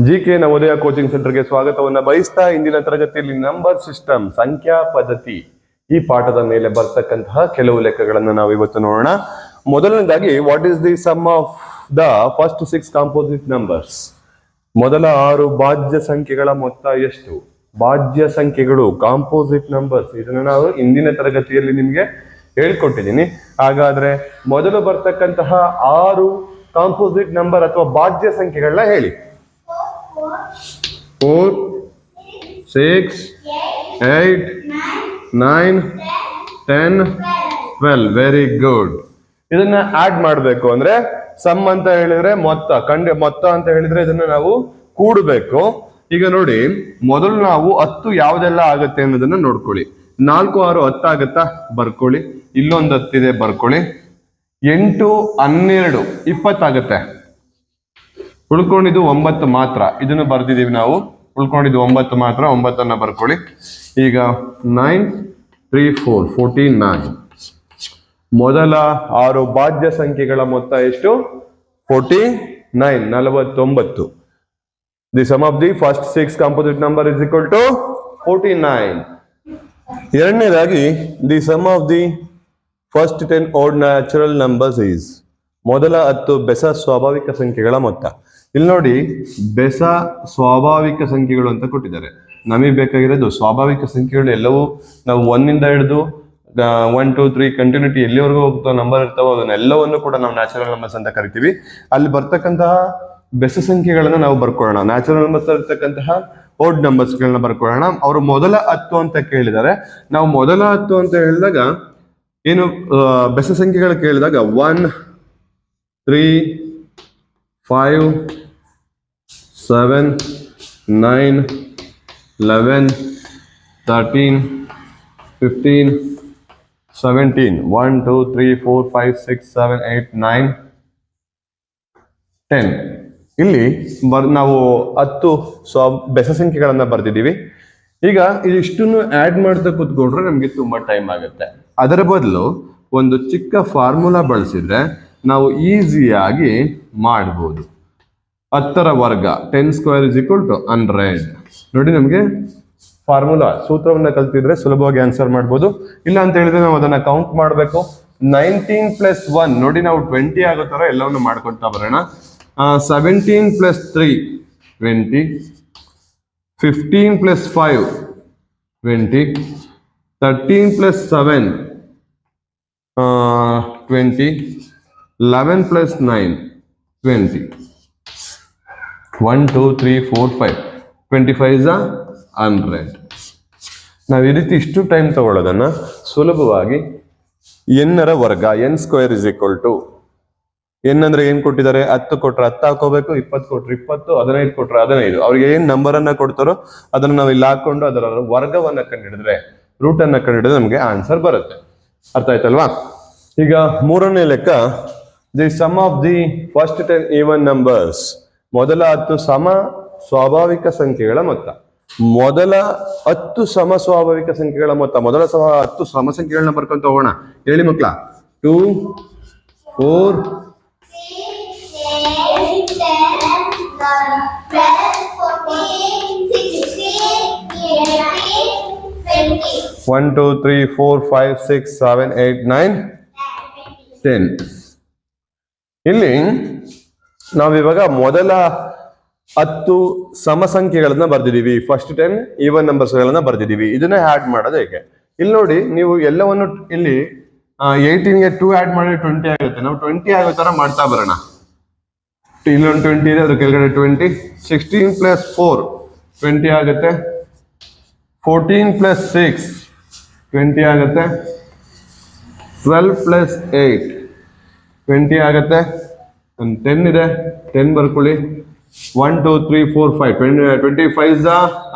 GK Navodaya coaching ಸೆಂಟರ್ಗೆ ಸ್ವಾಗತವನ್ನ ಬಯಸ್ತಾ ಇಂದಿನ ತರಗತಿಯಲ್ಲಿ ನಂಬರ್ ಸಿಸ್ಟಮ್ ಸಂಖ್ಯಾ ಪದ್ಧತಿ ಈ ಪಾಠದ ಮೇಲೆ ಬರ್ತಕ್ಕಂತಹ ಕೆಲವು ಲೆಕ್ಕಗಳನ್ನು ನಾವು ಇವತ್ತು ನೋಡೋಣ. ಮೊದಲನೇದಾಗಿ what is the sum of the first 6 composite numbers? ಮೊದಲ 6 ಭಾಜ್ಯ ಸಂಖ್ಯೆಗಳ ಮೊತ್ತ ಎಷ್ಟು? ಭಾಜ್ಯ ಸಂಖ್ಯೆಗಳು ಕಾಂಪೋಸಿಟ್ ನಂಬರ್ಸ್, ಇದನ್ನು ನಾವು ಇಂದಿನ ತರಗತಿಯಲ್ಲಿ ನಿಮ್ಗೆ ಹೇಳ್ಕೊಟ್ಟಿದ್ದೀನಿ. ಹಾಗಾದ್ರೆ ಮೊದಲು ಬರ್ತಕ್ಕಂತಹ 6 ಕಾಂಪೋಸಿಟ್ ನಂಬರ್ ಅಥವಾ ಭಾಜ್ಯ ಸಂಖ್ಯೆಗಳನ್ನ ಹೇಳಿ. 4, 6, 8, 9, 10, 12. Very good. ಇದನ್ನ ಆಡ್ ಮಾಡಬೇಕು ಅಂದ್ರೆ ಸಮ್ ಅಂತ ಹೇಳಿದ್ರೆ ಮೊತ್ತ ಅಂತ ಹೇಳಿದ್ರೆ ಇದನ್ನ ನಾವು ಕೂಡಬೇಕು. ಈಗ ನೋಡಿ, ಮೊದಲು ನಾವು 10 ಯಾವ್ದೆಲ್ಲ ಆಗುತ್ತೆ ಅನ್ನೋದನ್ನ ನೋಡ್ಕೊಳ್ಳಿ. 4, 6, 10 ಆಗುತ್ತಾ? ಬರ್ಕೊಳ್ಳಿ. ಇಲ್ಲೊಂದು 10 ಇದೆ, ಬರ್ಕೊಳ್ಳಿ. 8, 12, 20 ಆಗುತ್ತೆ. ಉಳ್ಕೊಂಡಿದ್ದು 9 ಮಾತ್ರ. ಇದನ್ನು ಬರ್ದಿದೀವಿ ನಾವು. ಉಳ್ಕೊಂಡಿದ್ದು 9 ಮಾತ್ರ. 9ಅನ್ನ ಬರ್ಕೊಳ್ಳಿ. ಈಗ 9, 3, 4, 14, 9. ಮೊದಲ 6 ಭಾಜ್ಯ ಸಂಖ್ಯೆಗಳ ಮೊತ್ತ ಎಷ್ಟು? 49, 49. The sum of the first 6 composite number is equal to 49. ಎರಡನೇದಾಗಿ the sum of the first 10 odd natural numbers is, ಮೊದಲ 10 ಬೆಸ ಸ್ವಾಭಾವಿಕ ಸಂಖ್ಯೆಗಳ ಮೊತ್ತ. ಇಲ್ಲಿ ನೋಡಿ, ಬೆಸ ಸ್ವಾಭಾವಿಕ ಸಂಖ್ಯೆಗಳು ಅಂತ ಕೊಟ್ಟಿದ್ದಾರೆ. ನಮಗೆ ಬೇಕಾಗಿರೋದು ಸ್ವಾಭಾವಿಕ ಸಂಖ್ಯೆಗಳು ಎಲ್ಲವೂ ನಾವು 1 ಇಂದ ಹಿಡಿದು 1, 2, 3 ಕಂಟಿನ್ಯೂಟಿ ಎಲ್ಲಿವರೆಗೂ ಹೋಗ್ತಾವ ನಂಬರ್ ಇರ್ತಾವೋ ಅದನ್ನೆಲ್ಲವನ್ನು ಕೂಡ ನಾವು ನ್ಯಾಚುರಲ್ ನಂಬರ್ಸ್ ಅಂತ ಕರಿತೀವಿ. ಅಲ್ಲಿ ಬರ್ತಕ್ಕಂತಹ ಬೆಸ ಸಂಖ್ಯೆಗಳನ್ನ ನಾವು ಬರ್ಕೊಳ್ಳೋಣ. ನ್ಯಾಚುರಲ್ ನಂಬರ್ಸ್ ಇರ್ತಕ್ಕಂತಹ ಓಡ್ ನಂಬರ್ಸ್ ಗಳನ್ನ ಬರ್ಕೊಳ್ಳೋಣ. ಅವರು ಮೊದಲ 10 ಅಂತ ಕೇಳಿದ್ದಾರೆ. ನಾವು ಮೊದಲ 10 ಅಂತ ಹೇಳಿದಾಗ ಏನು ಬೆಸ ಸಂಖ್ಯೆಗಳು ಕೇಳಿದಾಗ 1, 3, 5, 7, 9, 11, 13, 15, 17. 1, 2, 3, 4, 5, 6, 7, 8, 9, 10. ಇಲ್ಲಿ ನಾವು 10 ಬೆಸ ಸಂಖ್ಯೆಗಳನ್ನ ಬರ್ದಿದ್ದೀವಿ. ಈಗ ಇದಿಷ್ಟನ್ನು ಆಡ್ ಮಾಡ್ತಾ ಕೂತ್ಕೊಂಡ್ರೆ ನಮ್ಗೆ ತುಂಬಾ ಟೈಮ್ ಆಗುತ್ತೆ. ಅದರ ಬದಲು ಒಂದು ಚಿಕ್ಕ ಫಾರ್ಮುಲಾ ಬಳಸಿದ್ರೆ ನಾವು ಈಸಿಯಾಗಿ ಮಾಡ್ಬೋದು. 10ರ ವರ್ಗ 10 ಸ್ಕ್ವೇರ್ ಇಸ್ ಈಕ್ವಲ್ ಟು 100. ನೋಡಿ, ನಮಗೆ ಫಾರ್ಮುಲಾ ಸೂತ್ರವನ್ನ ಕಲ್ತಿದ್ರೆ ಸುಲಭವಾಗಿ ಆನ್ಸರ್ ಮಾಡ್ಬೋದು. ಇಲ್ಲ ಅಂತ ಹೇಳಿದ್ರೆ ನಾವು ಅದನ್ನ ಕೌಂಟ್ ಮಾಡಬೇಕು. 19 + 1 ನೋಡಿ, ನಾವು 20 ಆಗೋ ತರ ಎಲ್ಲವನ್ನು ಮಾಡ್ಕೊಳ್ತಾ ಬರೋಣ. 17 + 3 20, 15 + 5 20, 13 + 7 20, 11 + 9 20. 1, 2, 3, 4, 5. 25 is 100. ನಾವು ಈ ರೀತಿ ಇಷ್ಟು ಟೈಮ್ ತಗೊಳ್ಳೋದನ್ನ ಸುಲಭವಾಗಿ n ರ ವರ್ಗ n square is equal to, n ಅಂದ್ರೆ ಏನ್ ಕೊಟ್ಟಿದ್ದಾರೆ? 10 ಕೊಟ್ರೆ 10 ಹಾಕೋಬೇಕು, 20 ಕೊಟ್ರೆ 20, 15 ಕೊಟ್ರೆ 15. ಅವ್ರಿಗೆ ಏನ್ ನಂಬರ್ ಅನ್ನ ಕೊಡ್ತಾರೋ ಅದನ್ನ ನಾವು ಇಲ್ಲಿ ಹಾಕೊಂಡು ಅದರ ವರ್ಗವನ್ನ ಕಂಡುಹಿಡಿದ್ರೆ, ರೂಟ್ ಅನ್ನ ಕಂಡುಹಿಡಿದ್ರೆ ನಮ್ಗೆ ಆನ್ಸರ್ ಬರುತ್ತೆ. ಅರ್ಥ ಆಯ್ತಲ್ವಾ? ಈಗ ಮೂರನೇ ಲೆಕ್ಕ, the sum of the first 10 even numbers, ಮೊದಲ 10 ಸಮ ಸ್ವಾಭಾವಿಕ ಸಂಖ್ಯೆಗಳ ಮೊತ್ತ. ಮೊದಲ 10 ಸಮ ಸ್ವಾಭಾವಿಕ ಸಂಖ್ಯೆಗಳ ಮೊತ್ತ. ಮೊದಲ 10 ಸಮ ಸಂಖ್ಯೆಗಳನ್ನ ಬರ್ಕೊಂತ ಹೋಗೋಣ. ಹೇಳಿ ಮಕ್ಕಳ. 2, 4, 1, 2, 3, 4, 5, 6, 7, 8, 9, 10. ಇಲ್ಲಿ ನಾವಿವಾಗ ಮೊದಲ 10 ಸಮ ಸಂಖ್ಯೆಗಳನ್ನ ಬರ್ದಿದೀವಿ. ಫಸ್ಟ್ 10 ಈವನ್ ನಂಬರ್ಸ್ ಗಳನ್ನ ಬರ್ದಿದೀವಿ. ಇದನ್ನ ಆಡ್ ಮಾಡೋದು ಹೇಗೆ? ಇಲ್ಲಿ ನೋಡಿ, ನೀವು ಎಲ್ಲವನ್ನು ಇಲ್ಲಿ 18ಗೆ 2 ಆಡ್ ಮಾಡಿದ್ರೆ 20 ಆಗುತ್ತೆ. ನಾವು 20 ಆಗೋ ತರ ಮಾಡ್ತಾ ಬರೋಣ. ಇಲ್ಲೊಂದು 20 ಇದೆ, ಅದ್ರ ಕೆಳಗಡೆ 20. 16 + 4 20 ಆಗುತ್ತೆ. 14 + 6 20 ಆಗುತ್ತೆ. 12 + 8 20 ಆಗುತ್ತೆ. 10 ಇದೆ, 10 ಬರ್ಕೊಳ್ಳಿ. 1, 2, 3, 4, 5. 25 is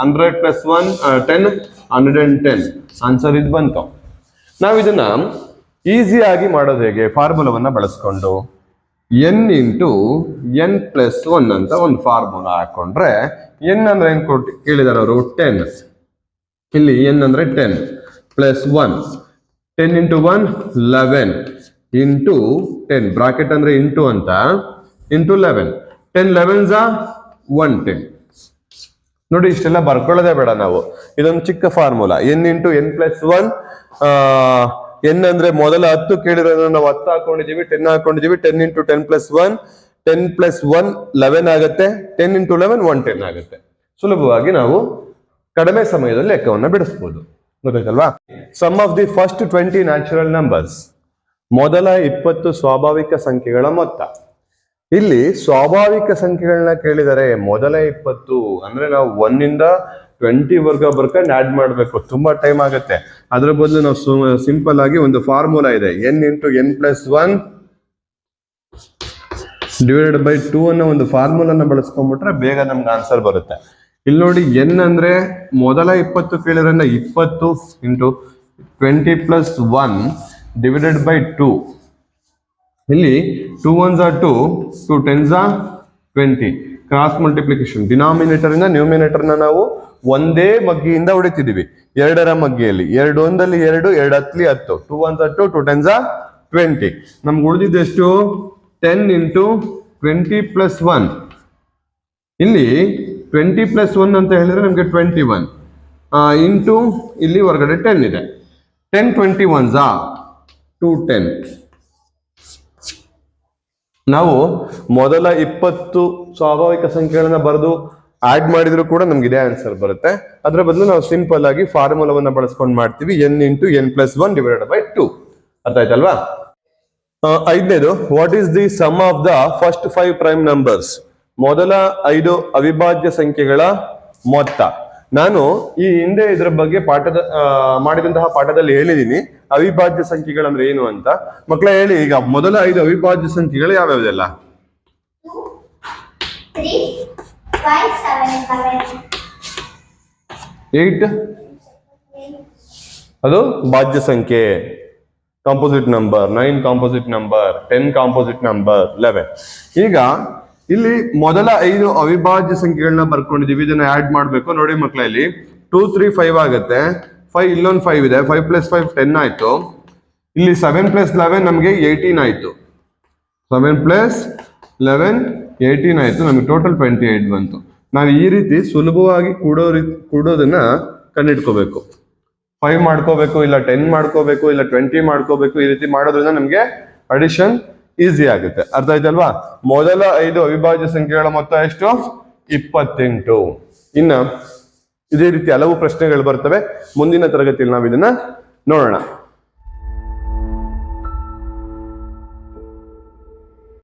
100 + 1 10, 110. ಆನ್ಸರ್ ಇದು ಬಂತು. ನಾವು ಇದನ್ನ ಈಸಿಯಾಗಿ ಮಾಡೋದು ಹೇಗೆ? ಫಾರ್ಮುಲಾವನ್ನ ಬಳಸ್ಕೊಂಡು n × n + 1 ಅಂತ ಒಂದು ಫಾರ್ಮುಲಾ ಹಾಕೊಂಡ್ರೆ, n ಅಂದ್ರೆ ಏನ್ ಕೇಳಿದಾರೆ ಅವರು? 10. ಇಲ್ಲಿ n ಅಂದ್ರೆ 10 + 1. 10 × 1 11 × 10 ಬ್ರಾಕೆಟ್ ಅಂದ್ರೆ ಇಂಟು ಅಂತ, into 11. 10 11s are 110. ನೋಡಿ ಇಷ್ಟೆಲ್ಲ ಬರ್ಕೊಳ್ಳೋದೇ ಬೇಡ ನಾವು. ಇದೊಂದು ಚಿಕ್ಕ formula, n into n plus 1. n ಅಂದ್ರೆ ಮೊದಲ 10 ಕೇಳಿರೋದನ್ನ ನಾವು 10 ಹಾಕೊಂಡಿದೀವಿ, 10 ಹಾಕೊಂಡಿದೀವಿ. 10 ಇಂಟು 10 ಪ್ಲಸ್ 1, 10 ಪ್ಲಸ್ 1 11 ಆಗುತ್ತೆ. 10 ಇಂಟು 11 110 ಆಗುತ್ತೆ. ಸುಲಭವಾಗಿ ನಾವು ಕಡಿಮೆ ಸಮಯದಲ್ಲಿ ಲೆಕ್ಕವನ್ನ ಬಿಡಿಸಬಹುದು. ಗೊತ್ತಾಯ್ತಲ್ವಾ? Sum of the first 20 natural numbers, ಮೊದಲ 20 ಸ್ವಾಭಾವಿಕ ಸಂಖ್ಯೆಗಳ ಮೊತ್ತ. ಇಲ್ಲಿ ಸ್ವಾಭಾವಿಕ ಸಂಖ್ಯೆಗಳನ್ನ ಕೇಳಿದರೆ ಮೊದಲ 20 ಅಂದ್ರೆ ನಾವು 1 ಇಂದ 20 ವರ್ಗ ಬರ್ಕೊಂಡು ಆಡ್ ಮಾಡ್ಬೇಕು, ತುಂಬಾ ಟೈಮ್ ಆಗುತ್ತೆ. ಅದ್ರ ಬದಲು ನಾವು ಸಿಂಪಲ್ ಆಗಿ ಒಂದು ಫಾರ್ಮುಲಾ ಇದೆ, n into n plus 1 divided by 2 ಅನ್ನೋ ಒಂದು ಫಾರ್ಮುಲಾನ ಬಳಸ್ಕೊಂಡ್ಬಿಟ್ರೆ ಬೇಗ ನಮ್ಗೆ ಆನ್ಸರ್ ಬರುತ್ತೆ. ಇಲ್ಲಿ ನೋಡಿ, n ಅಂದ್ರೆ ಮೊದಲ 20 ಕೇಳಿದ್ರಿಂದ 20 ಇಂಟು 20 ಪ್ಲಸ್ 1 ಡಿವೈಡೆಡ್ ಬೈ 2. ಇಲ್ಲಿ 2 1s are 2, 2 10s are 20. Cross multiplication, denominator ಇಂದ ನ್ಯೂಮಿನೇಟರ್ ನ ನಾವು ಒಂದೇ ಮಗ್ಗಿಯಿಂದ ಹೊಡಿತಿದೀವಿ. 2ರ ಮಗ್ಗಿಯಲ್ಲಿ 2 ಒಂದಲ್ಲಿ 2, 2 ಹತ್ತಲಿ 10. 2 1s are 2, 2 10s are 20. ನಮ್ಗೆ ಉಳಿದಿದ್ದು ಎಷ್ಟು? 10 ಇಂಟು 20 ಪ್ಲಸ್ 1. ಇಲ್ಲಿ 20 ಪ್ಲಸ್ 1 ಅಂತ ಹೇಳಿದ್ರೆ ನಮ್ಗೆ 21 ಇಂಟು ಇಲ್ಲಿ ಹೊರಗಡೆ 10 ಇದೆ. 10 21s are 210. ನಾವು ಮೊದಲ 20 ಸ್ವಾಭಾವಿಕ ಸಂಖ್ಯೆಗಳನ್ನ ಬರೆದು ಆಡ್ ಮಾಡಿದ್ರು ಕೂಡ ನಮ್ಗೆ ಇದೇ ಆನ್ಸರ್ ಬರುತ್ತೆ. ಅದರ ಬದಲು ನಾವು ಸಿಂಪಲ್ ಆಗಿ ಫಾರ್ಮುಲಾವನ್ನ ಬಳಸ್ಕೊಂಡು ಮಾಡ್ತೀವಿ, n into n plus 1 divided by 2. ಅರ್ಥ ಆಯ್ತಲ್ವಾ? 5ನೇದು, what is the sum of the first 5 prime numbers, ಮೊದಲ 5 ಅವಿಭಾಜ್ಯ ಸಂಖ್ಯೆಗಳ ಮೊತ್ತ. ನಾನು ಈ ಹಿಂದೆ ಇದರ ಬಗ್ಗೆ ಮಾಡಿದಂತಹ ಪಾಠದಲ್ಲಿ ಹೇಳಿದೀನಿ ಅವಿಭಾಜ್ಯ ಸಂಖ್ಯೆಗಳಂದ್ರೆ ಏನು ಅಂತ. ಮಕ್ಕಳ ಹೇಳಿ, ಈಗ ಮೊದಲ 5 ಅವಿಭಾಜ್ಯ ಸಂಖ್ಯೆಗಳು ಯಾವ್ಯಾವುದೆಲ್ಲ? 3 5 7 8 ಅದು ಭಾಜ್ಯ ಸಂಖ್ಯೆ, composite number. 9 composite number, 10 composite number, 11. ಈಗ ಇಲ್ಲಿ ಮೊದಲ 5 ಅವಿಭಾಜ್ಯ ಸಂಖ್ಯೆಗಳನ್ನ ಬರ್ಕೊಂಡಿದೀವಿ, ಇದನ್ನ ಆಡ್ ಮಾಡ್ಬೇಕು. ನೋಡಿ ಮಕ್ಕಳ, ಇಲ್ಲಿ 2 3 5 ಆಗುತ್ತೆ. 5 ಇಲ್ಲೊಂದು 5 ಇದೆ, 5 ಪ್ಲಸ್ 5 10 ಆಯ್ತು. ಇಲ್ಲಿ 7 ಪ್ಲಸ್ 11 ನಮಗೆ 18 ಆಯ್ತು. 7 ಪ್ಲಸ್ 11 18 ಆಯ್ತು. ನಮಗೆ ಟೋಟಲ್ 28 ಬಂತು. ನಾವು ಈ ರೀತಿ ಸುಲಭವಾಗಿ ಕೂಡೋದನ್ನ ಕಂಡಿಡ್ಕೋಬೇಕು. 5 ಮಾಡ್ಕೋಬೇಕು, ಇಲ್ಲ 10 ಮಾಡ್ಕೋಬೇಕು, ಇಲ್ಲ 20 ಮಾಡ್ಕೋಬೇಕು. ಈ ರೀತಿ ಮಾಡೋದ್ರಿಂದ ನಮ್ಗೆ ಅಡಿಷನ್ ಈಸಿ ಆಗುತ್ತೆ. ಅರ್ಥ ಆಯ್ತಲ್ವಾ? ಮೊದಲ 5 ಅವಿಭಾಜ್ಯ ಸಂಖ್ಯೆಗಳ ಮೊತ್ತ ಎಷ್ಟು? 28. ಇನ್ನ ಇದೇ ರೀತಿ ಹಲವು ಪ್ರಶ್ನೆಗಳು ಬರ್ತವೆ. ಮುಂದಿನ ತರಗತಿಯಲ್ಲಿ ನಾವು ಇದನ್ನ ನೋಡೋಣ.